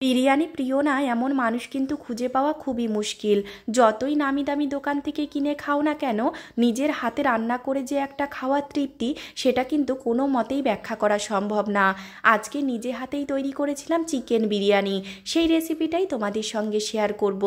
বিরিয়ানি প্রিয় না এমন মানুষ কিন্তু খুঁজে পাওয়া খুবই মুশকিল। যতই নামি দামি দোকান থেকে কিনে খাও না কেন, নিজের হাতে রান্না করে যে একটা খাওয়ার তৃপ্তি, সেটা কিন্তু কোনো মতেই ব্যাখ্যা করা সম্ভব না। আজকে নিজে হাতেই তৈরি করেছিলাম চিকেন বিরিয়ানি, সেই রেসিপিটাই তোমাদের সঙ্গে শেয়ার করব।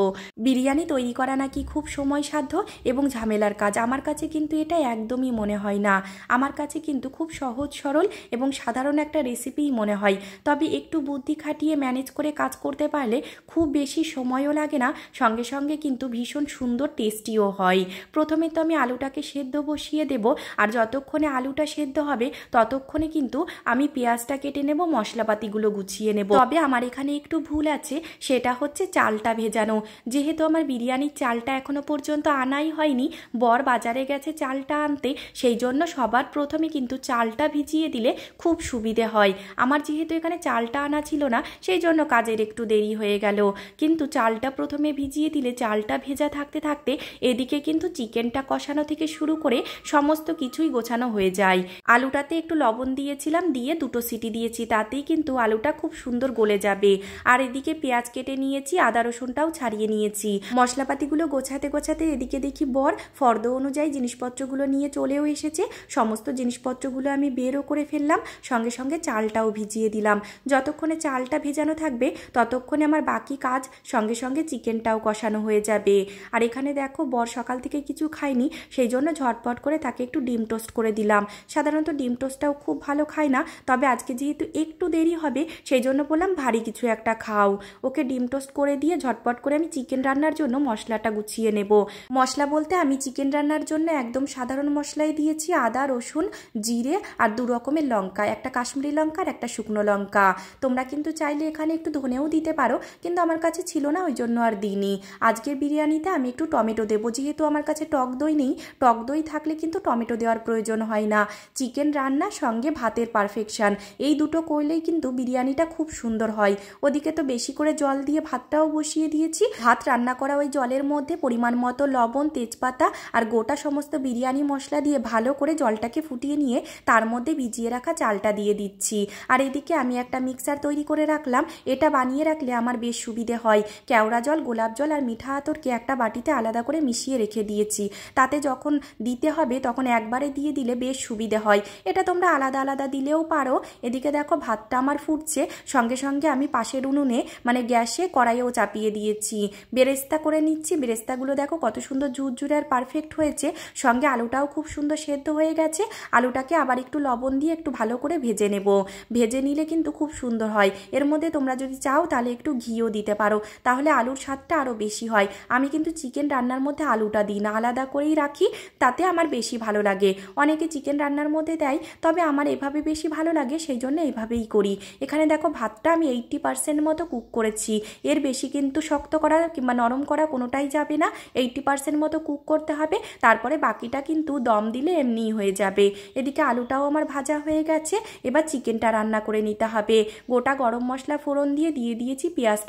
বিরিয়ানি তৈরি করা নাকি খুব সময়সাধ্য এবং ঝামেলার কাজ, আমার কাছে কিন্তু এটা একদমই মনে হয় না। আমার কাছে কিন্তু খুব সহজ সরল এবং সাধারণ একটা রেসিপিই মনে হয়। তবে একটু বুদ্ধি খাটিয়ে ম্যানেজ করে কাজ করতে পারলে খুব বেশি সময়ও লাগে না, সঙ্গে সঙ্গে কিন্তু ভীষণ সুন্দর টেস্টিও হয়। প্রথমে তো আমি আলুটাকে সেদ্ধ বসিয়ে দেব, আর যতক্ষণে আলুটা সেদ্ধ হবে ততক্ষণে কিন্তু আমি পেঁয়াজটা কেটে নেব, মশলাপাতিগুলো গুছিয়ে নেব। তবে আমার এখানে একটু ভুল আছে, সেটা হচ্ছে চালটা ভেজানো। যেহেতু আমার বিরিয়ানির চালটা এখনো পর্যন্ত আনাই হয়নি, বর বাজারে গেছে চালটা আনতে, সেই জন্য সবার প্রথমে কিন্তু চালটা ভিজিয়ে দিলে খুব সুবিধে হয়। আমার যেহেতু এখানে চালটা আনা ছিল না, সেই জন্য কাজের একটু দেরি হয়ে গেল। কিন্তু চালটা প্রথমে ভিজিয়ে দিলে চালটা ভেজা থাকতে থাকতে এদিকে কিন্তু চিকেনটা কষানো থেকে শুরু করে সমস্ত কিছুই গোছানো হয়ে যায়। আলুটাতে একটু লবণ দিয়েছিলাম, দিয়ে 2টো সিটি দিয়েছি, তাতেই কিন্তু আলুটা খুব সুন্দর গলে যাবে। আর এদিকে পেঁয়াজ কেটে নিয়েছি, আদা রসুনটাও ছাড়িয়ে নিয়েছি। মশলাপাতিগুলো গোছাতে গোছাতে এদিকে দেখি বর ফর্দ অনুযায়ী জিনিসপত্রগুলো নিয়ে চলেও এসেছে। সমস্ত জিনিসপত্রগুলো আমি বেরও করে ফেললাম, সঙ্গে সঙ্গে চালটাও ভিজিয়ে দিলাম। যতক্ষণে চালটা ভেজানো থাকবে ততক্ষণে আমার বাকি কাজ সঙ্গে সঙ্গে চিকেনটাও কষানো হয়ে যাবে। আর এখানে দেখো বর সকাল থেকে কিছু খায়নি, সেই জন্য ঝটপট করে তাকে একটু ডিম টোস্ট করে দিলাম। সাধারণত ডিম টোস্টটাও খুব ভালো খায় না, তবে আজকে যেহেতু একটু দেরি হবে সেই জন্য বললাম ভারী কিছু একটা খাও। ওকে ডিম টোস্ট করে দিয়ে ঝটপট করে আমি চিকেন রান্নার জন্য মশলাটা গুছিয়ে নেব। মশলা বলতে আমি চিকেন রান্নার জন্য একদম সাধারণ মশলাই দিয়েছি, আদা রসুন জিরে আর 2 রকমের লঙ্কা, একটা কাশ্মীরি লঙ্কা আর একটা শুকনো লঙ্কা। তোমরা কিন্তু চাইলে এখানে একটু ধনেও দিতে পারো, কিন্তু আমার কাছে ছিল না, ওই জন্য আর দিইনি। আজকের বিরিয়ানিতে আমি একটু টমেটো দেবো, যেহেতু আমার কাছে টক দই নেই। টক দই থাকলে কিন্তু টমেটো দেওয়ার প্রয়োজন হয় না। চিকেন রান্না সঙ্গে ভাতের পারফেকশন, এই দুটো করলেই কিন্তু বিরিয়ানিটা খুব সুন্দর হয়। ওদিকে তো বেশি করে জল দিয়ে ভাতটাও বসিয়ে দিয়েছি। ভাত রান্না করা ওই জলের মধ্যে পরিমাণ মতো লবণ, তেজপাতা আর গোটা সমস্ত বিরিয়ানি মশলা দিয়ে ভালো করে জলটাকে ফুটিয়ে নিয়ে তার মধ্যে ভিজিয়ে রাখা চালটা দিয়ে দিচ্ছি। আর এদিকে আমি একটা মিক্সার তৈরি করে রাখলাম, এটা বানিয়ে রাখলে আমার বেশ সুবিধে হয়। কেওড়া জল, গোলাপ জল আর মিঠা আতরকে একটা বাটিতে আলাদা করে মিশিয়ে রেখে দিয়েছি, তাতে যখন দিতে হবে তখন একবারে দিয়ে দিলে বেশ সুবিধে হয়। এটা তোমরা আলাদা আলাদা দিলেও পারো। এদিকে দেখো ভাতটা আমার ফুটছে, সঙ্গে সঙ্গে আমি পাশের উনুনে মানে গ্যাসে কড়াইও চাপিয়ে দিয়েছি। বেরেস্তা করে নিচ্ছি। বেরেস্তাগুলো দেখো কত সুন্দর ঝুরঝুরে আর পারফেক্ট হয়েছে, সঙ্গে আলুটাও খুব সুন্দর সেদ্ধ হয়ে গেছে। আলুটাকে আবার একটু লবণ দিয়ে একটু ভালো করে ভেজে নেব, ভেজে নিলে কিন্তু খুব সুন্দর হয়। এর মধ্যে তোমরা যদি চাও তাহলে একটু ঘিও দিতে পারো, তাহলে আলুর স্বাদটা আরও বেশি হয়। আমি কিন্তু চিকেন রান্নার মধ্যে আলুটা দিই না, আলাদা করেই রাখি, তাতে আমার বেশি ভালো লাগে। অনেকে চিকেন রান্নার মধ্যে দেয়, তবে আমার এভাবে বেশি ভালো লাগে, সেই জন্য এইভাবেই করি। এখানে দেখো ভাতটা আমি 80% মতো কুক করেছি, এর বেশি কিন্তু শক্ত করা কিংবা নরম করা কোনোটাই যাবে না। 80% মতো কুক করতে হবে, তারপরে বাকিটা কিন্তু দম দিলে এমনিই হয়ে যাবে। এদিকে আলুটাও আমার ভাজা হয়ে গেছে, এবার চিকেনটা রান্না করে নিতে হবে। গোটা গরম মশলা ফোড়ন দিয়ে দিয়েছি পেঁয়াজ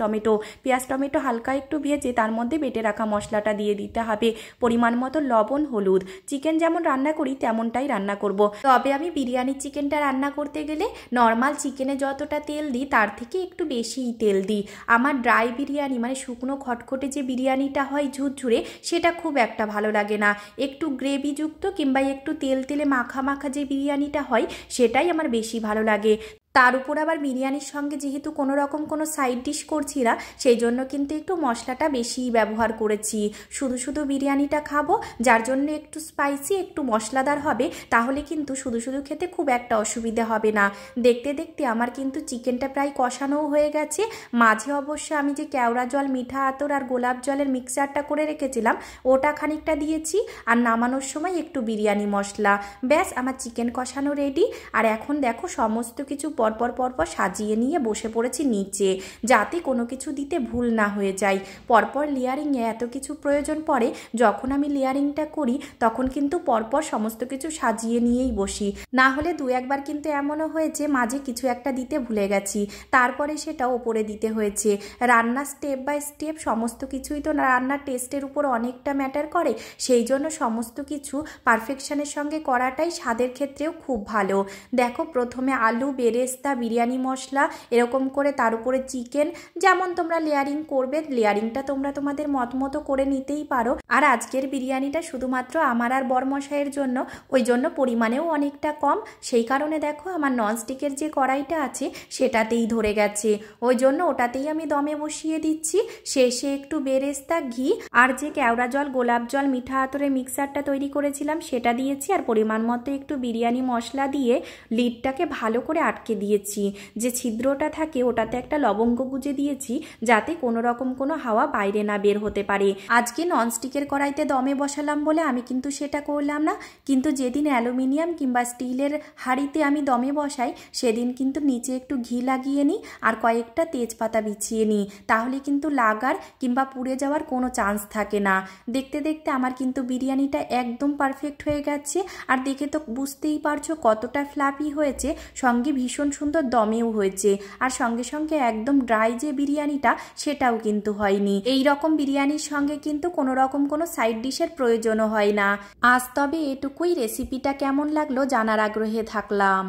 টমেটো হালকা একটু ভেজে তার মধ্যে বেটে রাখা মশলাটা দিয়ে দিতে হবে। পরিমাণ মতো লবণ, হলুদ। চিকেন যেমন রান্না করি তেমনটাই রান্না করব। তবে আমি বিরিয়ানির চিকেনটা রান্না করতে গেলে নর্মাল চিকেনে যতটা তেল দিই তার থেকে একটু বেশিই তেল দিই। আমার ড্রাই বিরিয়ানি মানে শুকনো খটখটে যে বিরিয়ানিটা হয় ঝুরঝুরে, সেটা খুব একটা ভালো লাগে না। একটু গ্রেভিযুক্ত কিংবা একটু তেল তেলে মাখা মাখা যে বিরিয়ানিটা হয় সেটাই আমার বেশি ভালো লাগে। তার উপর আবার বিরিয়ানির সঙ্গে যেহেতু কোনো রকম কোনো সাইড ডিশ করছি না, সেই জন্য কিন্তু একটু মশলাটা বেশিই ব্যবহার করেছি। শুধু শুধু বিরিয়ানিটা খাবো, যার জন্য একটু স্পাইসি একটু মশলাদার হবে, তাহলে কিন্তু শুধু শুধু খেতে খুব একটা অসুবিধা হবে না। দেখতে দেখতে আমার কিন্তু চিকেনটা প্রায় কষানোও হয়ে গেছে। মাঝে অবশ্য আমি যে কেওড়া জল, মিঠা আতর আর গোলাপ জলের মিক্সচারটা করে রেখেছিলাম ওটা খানিকটা দিয়েছি, আর নামানোর সময় একটু বিরিয়ানি মশলা। ব্যাস আমার চিকেন কষানো রেডি। আর এখন দেখো সমস্ত কিছু পরপর সাজিয়ে নিয়ে বসে পড়েছি নিচে, যাতে কোনো কিছু দিতে ভুল না হয়ে যায়। পরপর লেয়ারিংয়ে এত কিছু প্রয়োজন পড়ে, যখন আমি লেয়ারিংটা করি তখন কিন্তু পরপর সমস্ত কিছু সাজিয়ে নিয়েই বসি, না হলে 2-1বার কিন্তু এমনও হয়েছে মাঝে কিছু একটা দিতে ভুলে গেছি, তারপরে সেটা ওপরে দিতে হয়েছে। রান্না স্টেপ বাই স্টেপ সমস্ত কিছুই তো রান্নার টেস্টের উপর অনেকটা ম্যাটার করে, সেই জন্য সমস্ত কিছু পারফেকশনের সঙ্গে করাটাই স্বাদের ক্ষেত্রেও খুব ভালো। দেখো প্রথমে আলু, বেরেস্তা বেরেস্তা, বিরিয়ানি মশলা, এরকম করে তার উপরে চিকেন, যেমন তোমরা লেয়ারিং করবে, লেয়ারিংটা তোমরা তোমাদের মত মতো করে নিতেই পারো। আর আজকের বিরিয়ানিটা শুধুমাত্র আমার আর বরমশাইয়ের জন্য, ওই জন্য পরিমাণেও অনেকটা কম। সেই কারণে দেখো আমার ননস্টিকের যে কড়াইটা আছে সেটাতেই ধরে গেছে, ওই জন্য ওটাতেই আমি দমে বসিয়ে দিচ্ছি। শেষে একটু বেরেস্তা, ঘি আর যে কেওড়া জল, গোলাপ জল, মিঠা আতরের মিক্সারটা তৈরি করেছিলাম সেটা দিয়েছি, আর পরিমাণ মতো একটু বিরিয়ানি মশলা দিয়ে লিডটাকে ভালো করে আটকে দিয়েছি। যে ছিদ্রটা থাকে ওটাতে একটা লবঙ্গ গুঁজে দিয়েছি, যাতে কোনো রকম কোনো হাওয়া বাইরে না বের হতে পারে। আজকে ননস্টিকের কড়াইতে দমে বসালাম বলে আমি কিন্তু সেটা করলাম না, কিন্তু যেদিন অ্যালুমিনিয়াম কিংবা স্টিলের হাঁড়িতে আমি দমে বসাই সেদিন কিন্তু নিচে একটু ঘি লাগিয়ে নিই আর কয়েকটা তেজপাতা বিছিয়ে নিই, তাহলে কিন্তু লাগার কিংবা পুড়ে যাওয়ার কোনো চান্স থাকে না। দেখতে দেখতে আমার কিন্তু বিরিয়ানিটা একদম পারফেক্ট হয়ে গেছে, আর দেখে তো বুঝতেই পারছো কতটা ফ্লাফি হয়েছে, সঙ্গে ভীষণ সুন্দর দমেও হয়েছে, আর সঙ্গে সঙ্গে একদম ড্রাই যে বিরিয়ানিটা সেটাও কিন্তু হয়নি। এই রকম বিরিয়ানির সঙ্গে কিন্তু কোনো রকম কোনো সাইড ডিশের প্রয়োজনও হয় না। আজ তবে এটুকুই। রেসিপিটা কেমন লাগলো জানার আগ্রহে থাকলাম।